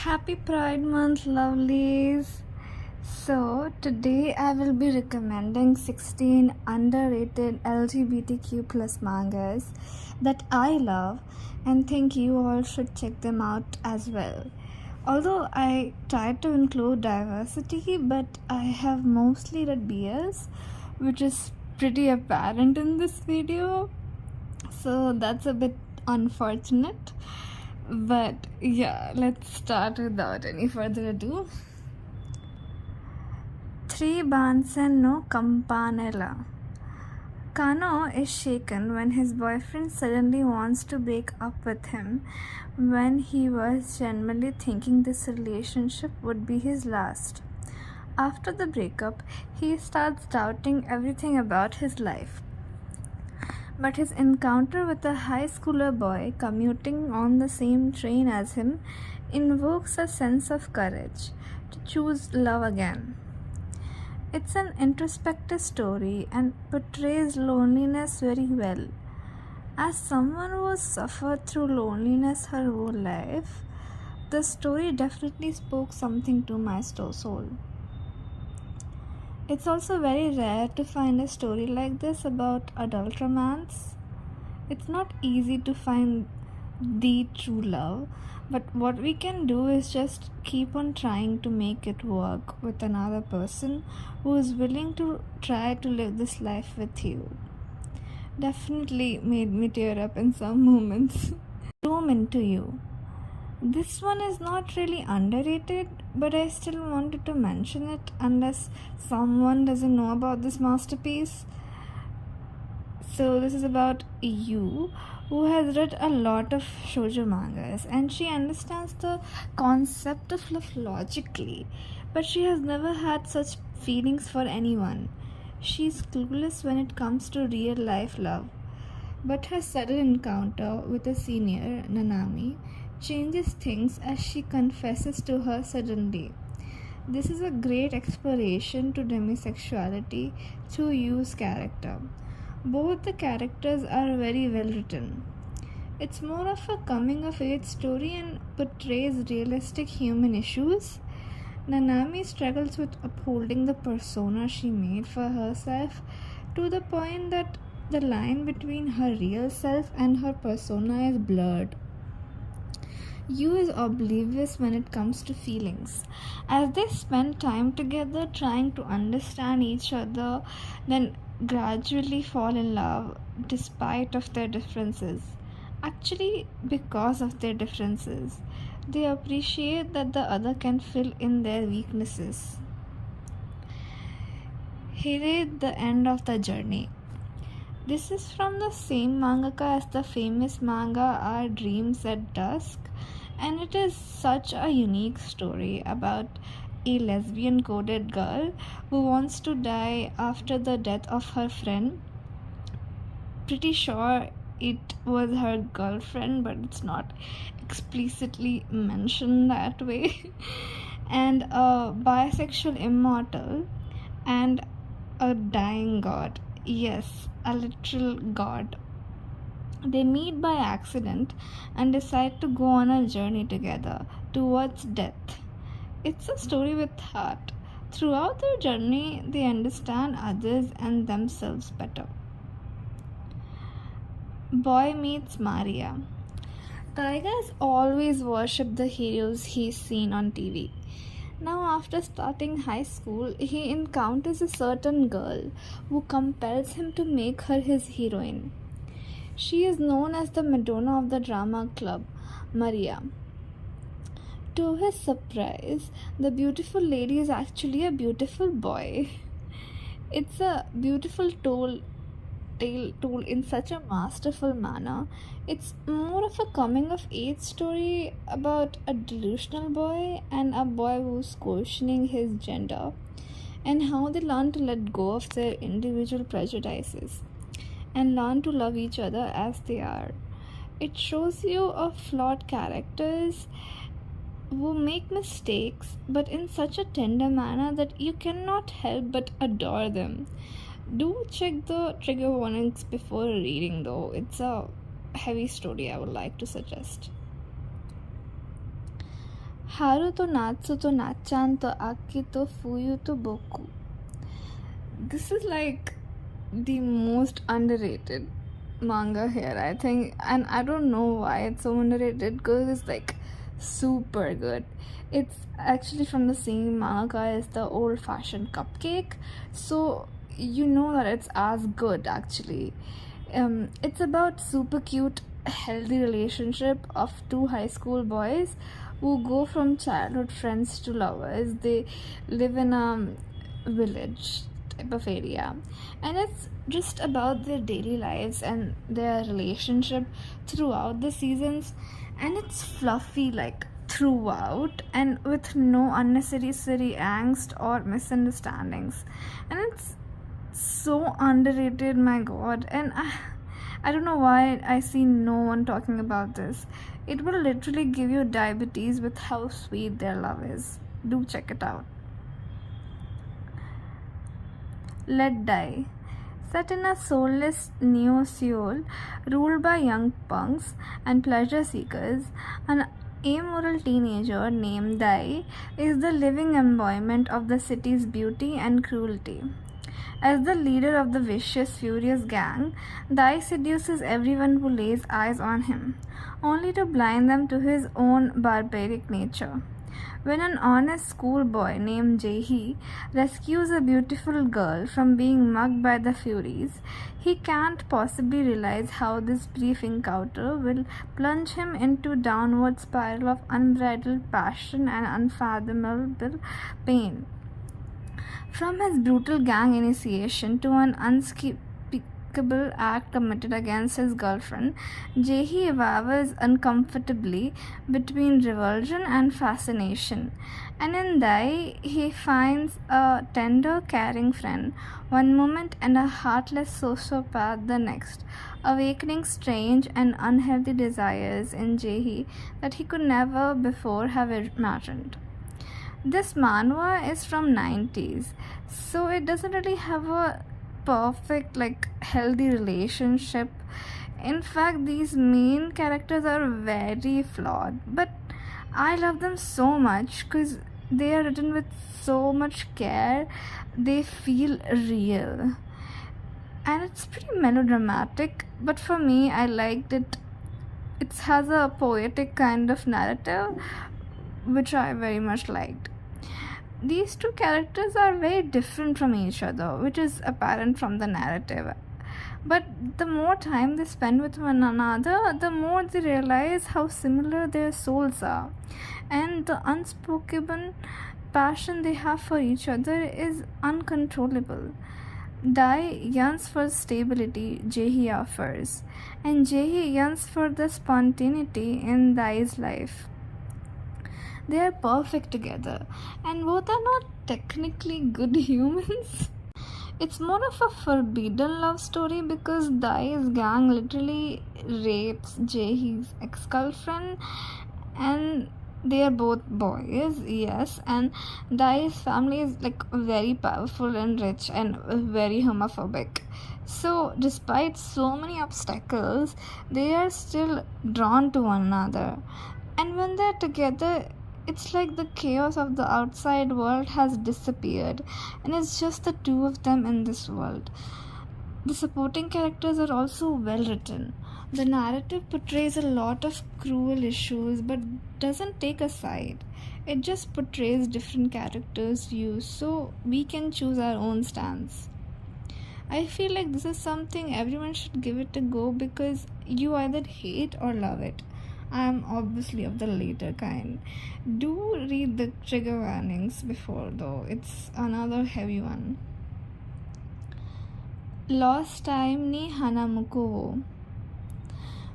Happy Pride Month, lovelies! So, today I will be recommending 16 underrated LGBTQ plus mangas that I love and think you all should check them out as well. Although I tried to include diversity, but I have mostly read BS, which is pretty apparent in this video, so that's a bit unfortunate. But yeah, let's start without any further ado. 3 Bansen no Campanella. Kano is shaken when his boyfriend suddenly wants to break up with him when he was genuinely thinking this relationship would be his last. After the breakup, he starts doubting everything about his life. But his encounter with a high schooler boy commuting on the same train as him invokes a sense of courage to choose love again. It's an introspective story and portrays loneliness very well. As someone who has suffered through loneliness her whole life, the story definitely spoke something to my soul. It's also very rare to find a story like this about adult romance. It's not easy to find the true love, but what we can do is just keep on trying to make it work with another person who is willing to try to live this life with you. Definitely made me tear up in some moments. Bloom into you. This one is not really underrated, but I still wanted to mention it unless someone doesn't know about this masterpiece. So this is about Yu, who has read a lot of shoujo mangas and she understands the concept of love logically, but she has never had such feelings for anyone. She's clueless when it comes to real life love, but her sudden encounter with a senior, Nanami, changes things as she confesses to her suddenly. This is a great exploration to demisexuality through Yu's character. Both the characters are very well written. It's more of a coming of age story and portrays realistic human issues. Nanami struggles with upholding the persona she made for herself to the point that the line between her real self and her persona is blurred. Yu is oblivious when it comes to feelings. As they spend time together trying to understand each other, then gradually fall in love despite of their differences. Actually, because of their differences, they appreciate that the other can fill in their weaknesses. Here, the end of the journey. This is from the same mangaka as the famous manga Our Dreams at Dusk, and it is such a unique story about a lesbian coded girl who wants to die after the death of her friend. Pretty sure it was her girlfriend, but it's not explicitly mentioned that way. And a bisexual immortal and a dying god. Yes, a literal god. They meet by accident and decide to go on a journey together towards death. It's a story with heart. Throughout their journey, they understand others and themselves better. Boy meets Maria. Taiga has always worshipped the heroes he's seen on TV. Now, after starting high school, he encounters a certain girl who compels him to make her his heroine. She is known as the Madonna of the drama club, Maria. To his surprise, the beautiful lady is actually a beautiful boy. It's a beautiful tale told in such a masterful manner. It's more of a coming of age story about a delusional boy and a boy who's questioning his gender and how they learn to let go of their individual prejudices and learn to love each other as they are. It shows you a flawed characters who make mistakes but in such a tender manner that you cannot help but adore them. Do check the trigger warnings before reading though. It's a heavy story I would like to suggest. Haru to Natsu to Nachan to Aki to Fuyu to Boku. This is like the most underrated manga here, I think, and I don't know why it's so underrated because it's like super good. It's actually from the same manga as the old fashioned cupcake, so you know that it's as good actually. It's about super cute, healthy relationship of two high school boys who go from childhood friends to lovers. They live in a village type of area, and it's just about their daily lives and their relationship throughout the seasons, and it's fluffy like throughout and with no unnecessary angst or misunderstandings, and it's so underrated, my god. And I don't know why I see no one talking about this. It will literally give you diabetes with how sweet their love is. Do check it out. Let Die. Set in a soulless Neo Seoul ruled by young punks and pleasure seekers, an amoral teenager named Dai is the living embodiment of the city's beauty and cruelty. As the leader of the vicious, furious gang, Dai seduces everyone who lays eyes on him, only to blind them to his own barbaric nature. When an honest schoolboy named Jae-hee rescues a beautiful girl from being mugged by the Furies, he can't possibly realize how this brief encounter will plunge him into a downward spiral of unbridled passion and unfathomable pain. From his brutal gang initiation to an unspeakable act committed against his girlfriend, Jae-hee wavers uncomfortably between revulsion and fascination. And in Dai, he finds a tender, caring friend one moment and a heartless sociopath the next, awakening strange and unhealthy desires in Jae-hee that he could never before have imagined. This manhwa is from 90s, so it doesn't really have a perfect healthy relationship. In fact, these main characters are very flawed, but I love them so much because they are written with so much care. They feel real, and it's pretty melodramatic, but for me I liked it. It has a poetic kind of narrative which I very much liked. These two characters are very different from each other, which is apparent from the narrative. But the more time they spend with one another, the more they realize how similar their souls are. And the unspoken passion they have for each other is uncontrollable. Dai yearns for stability Jae-hee offers, and Jae-hee yearns for the spontaneity in Dai's life. They are perfect together, and both are not technically good humans. It's more of a forbidden love story because Dai's gang literally rapes Jae-hee's ex-girlfriend, and they are both boys, yes, and Dai's family is very powerful and rich and very homophobic. So despite so many obstacles, they are still drawn to one another. And when they're together, it's like the chaos of the outside world has disappeared, and it's just the two of them in this world. The supporting characters are also well written. The narrative portrays a lot of cruel issues but doesn't take a side. It just portrays different characters' views so we can choose our own stance. I feel like this is something everyone should give it a go because you either hate or love it. I am obviously of the later kind. Do read the trigger warnings before though, it's another heavy one. Lost Time ni Hanamuko wo.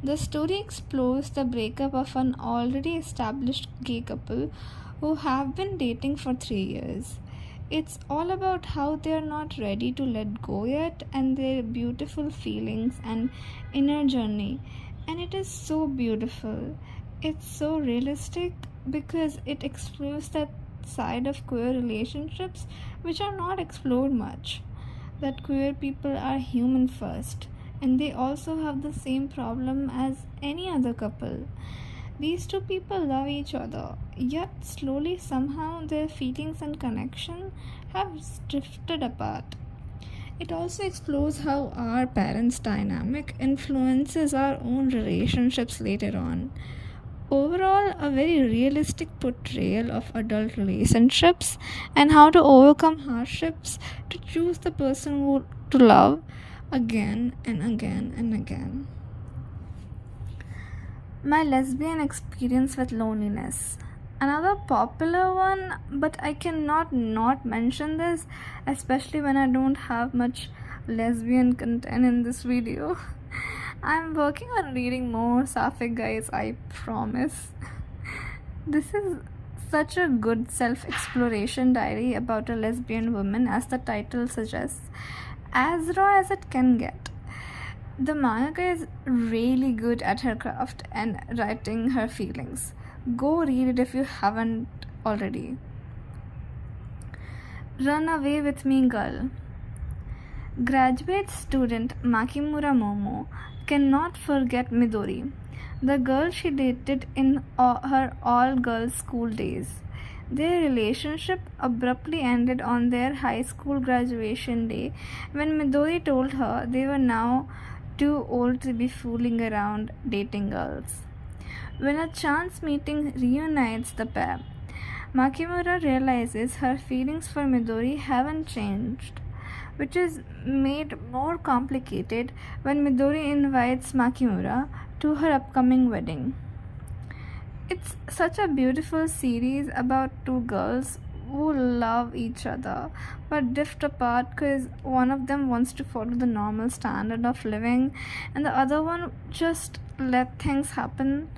The story explores the breakup of an already established gay couple who have been dating for 3 years. It's all about how they are not ready to let go yet and their beautiful feelings and inner journey. And it is so beautiful. It's so realistic because it explores that side of queer relationships which are not explored much. That queer people are human first, and they also have the same problem as any other couple. These two people love each other, yet slowly somehow their feelings and connection have drifted apart. It also explores how our parents' dynamic influences our own relationships later on. Overall, a very realistic portrayal of adult relationships and how to overcome hardships to choose the person who to love again and again and again. My lesbian experience with loneliness. Another popular one, but I cannot not mention this, especially when I don't have much lesbian content in this video. I'm working on reading more sapphic, guys, I promise. This is such a good self-exploration diary about a lesbian woman, as the title suggests, as raw as it can get. The manga is really good at her craft and writing her feelings. Go read it if you haven't already. Run Away With Me Girl. Graduate student Makimura Momo cannot forget Midori, the girl she dated in her all-girls school days. Their relationship abruptly ended on their high school graduation day when Midori told her they were now too old to be fooling around dating girls. When a chance meeting reunites the pair, Makimura realizes her feelings for Midori haven't changed, which is made more complicated when Midori invites Makimura to her upcoming wedding. It's such a beautiful series about two girls who love each other but drift apart because one of them wants to follow the normal standard of living and the other one just let things happen.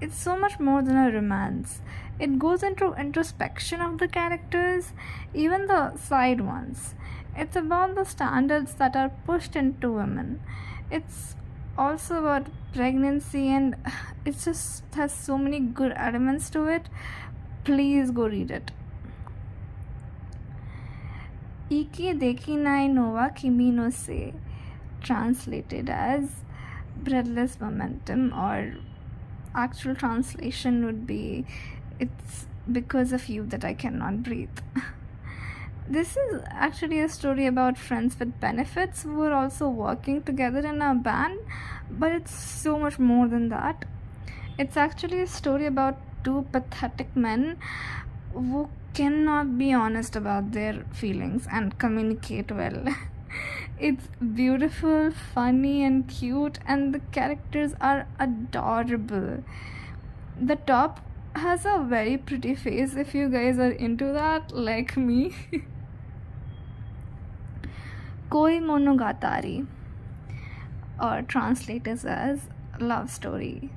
It's so much more than a romance. It goes into introspection of the characters, even the side ones. It's about the standards that are pushed into women. It's also about pregnancy, and it just has so many good elements to it. Please go read it. Iki deki nai nova kimi no se, translated as breathless momentum, or actual translation would be it's because of you that I cannot breathe. This is actually a story about friends with benefits who are also working together in a band, but it's so much more than that. It's actually a story about two pathetic men who cannot be honest about their feelings and communicate well. It's beautiful, funny, and cute, and the characters are adorable. The top has a very pretty face if you guys are into that, like me. Koi Monogatari, or translated as love story.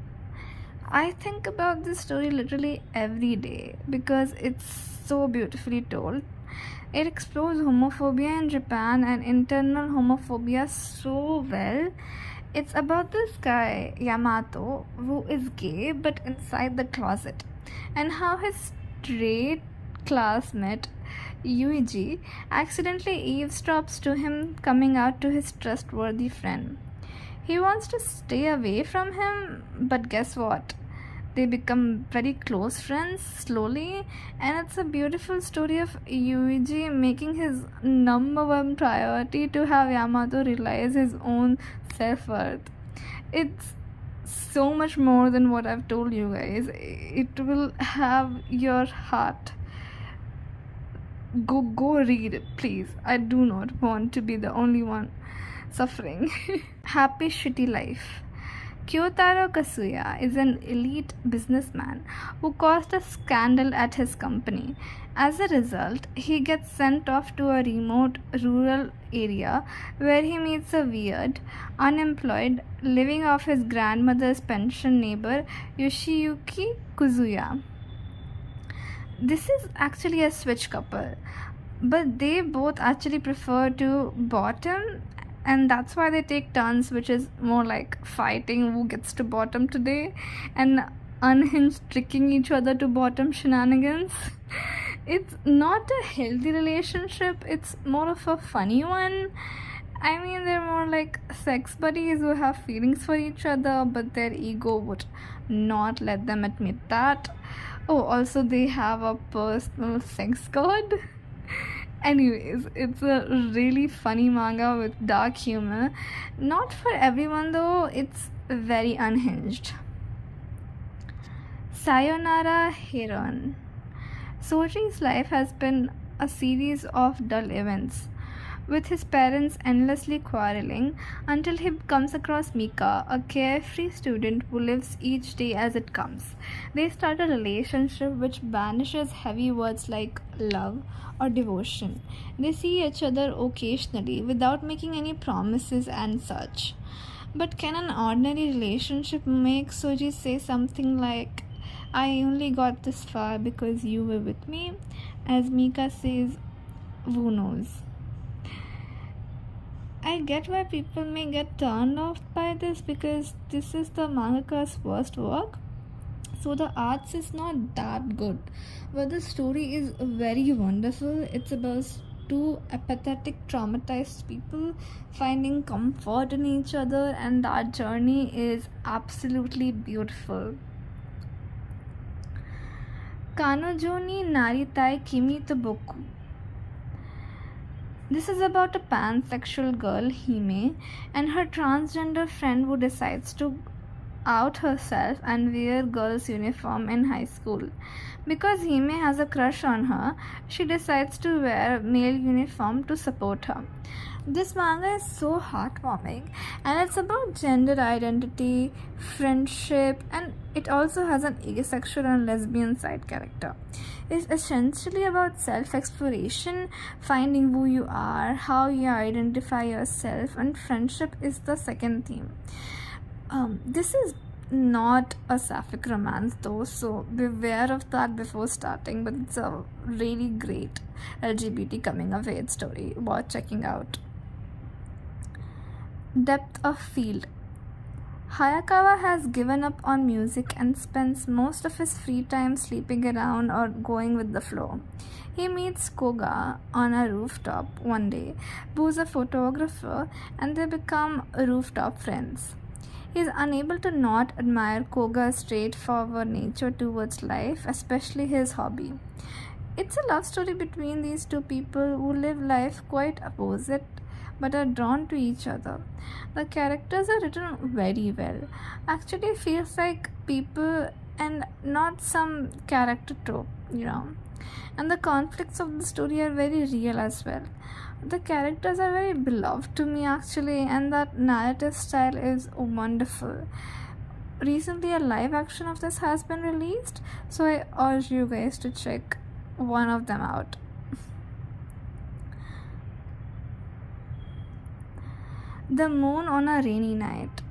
I think about this story literally every day because it's so beautifully told. It explores homophobia in Japan and internal homophobia so well. It's about this guy, Yamato, who is gay but inside the closet, and how his straight classmate, Yuiji, accidentally eavesdrops to him coming out to his trustworthy friend. He wants to stay away from him, but guess what? They become very close friends slowly, and it's a beautiful story of Yuiji making his number one priority to have Yamato realize his own self-worth. It's so much more than what I've told you guys. It will have your heart. Go read it, please. I do not want to be the only one suffering. Happy Shitty Life. Kyotaro Kasuya is an elite businessman who caused a scandal at his company. As a result, he gets sent off to a remote rural area where he meets a weird, unemployed, living off his grandmother's pension neighbor Yoshiyuki Kuzuya. This is actually a switch couple, but they both actually prefer to bottom, and that's why they take turns, which is more like fighting who gets to bottom today and unhinged tricking each other to bottom shenanigans. It's not a healthy relationship, it's more of a funny one. I mean, they're more like sex buddies who have feelings for each other, but their ego would not let them admit that. Oh, also, they have a personal sex code. Anyways, it's a really funny manga with dark humor. Not for everyone though, it's very unhinged. Sayonara Heron. Soji's life has been a series of dull events, with his parents endlessly quarreling until he comes across Mika, a carefree student who lives each day as it comes. They start a relationship which banishes heavy words like love or devotion. They see each other occasionally without making any promises and such. But can an ordinary relationship make Soji say something like, I only got this far because you were with me? As Mika says, who knows? I get why people may get turned off by this because this is the mangaka's first work. So the arts is not that good. But the story is very wonderful. It's about two apathetic, traumatized people finding comfort in each other, and that journey is absolutely beautiful. Kanojo ni naritai kimi to boku. This is about a pansexual girl, Hime, and her transgender friend who decides to out herself and wear girl's uniform in high school. Because Hime has a crush on her, she decides to wear male uniform to support her. This manga is so heartwarming, and it's about gender identity, friendship, and it also has an asexual and lesbian side character. It's essentially about self-exploration, finding who you are, how you identify yourself, and friendship is the second theme. This is not a sapphic romance though, so beware of that before starting, but it's a really great LGBT coming of age story worth checking out. Depth of field. Hayakawa has given up on music and spends most of his free time sleeping around or going with the flow. He meets Koga on a rooftop one day, who's a photographer, and they become rooftop friends. He is unable to not admire Koga's straightforward nature towards life, especially his hobby. It's a love story between these two people who live life quite opposite but are drawn to each other. The characters are written very well. Actually feels like people and not some character trope, And the conflicts of the story are very real as well. The characters are very beloved to me actually, and that narrative style is wonderful. Recently a live action of this has been released, so I urge you guys to check one of them out. The Moon on a Rainy Night.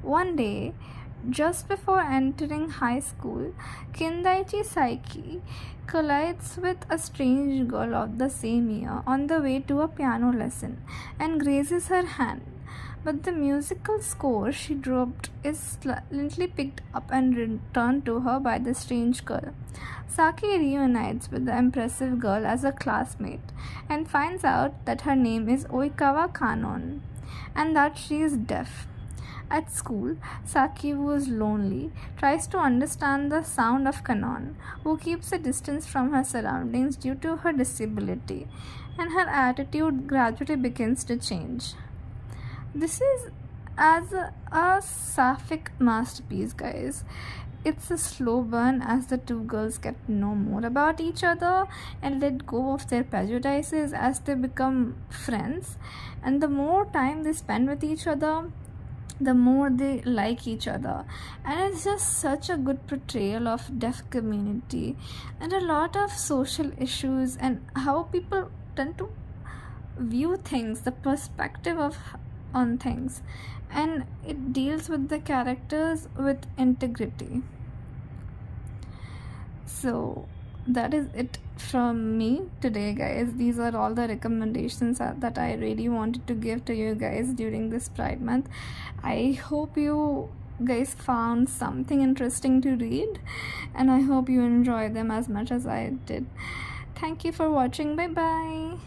One day, just before entering high school, Kindaichi Saiki collides with a strange girl of the same year on the way to a piano lesson and grazes her hand. But the musical score she dropped is slightly picked up and returned to her by the strange girl. Saki reunites with the impressive girl as a classmate and finds out that her name is Oikawa Kanon and that she is deaf. At school, Saki, who is lonely, tries to understand the sound of Kanon, who keeps a distance from her surroundings due to her disability, and her attitude gradually begins to change. This is as a sapphic masterpiece, guys. It's a slow burn as the two girls get to know more about each other and let go of their prejudices as they become friends. And the more time they spend with each other, the more they like each other. And it's just such a good portrayal of deaf community and a lot of social issues and how people tend to view things, the perspective on things, and it deals with the characters with integrity. So that is it from me today, guys. These are all the recommendations that I really wanted to give to you guys during this Pride Month. I hope you guys found something interesting to read, and I hope you enjoy them as much as I did. Thank you for watching. Bye bye.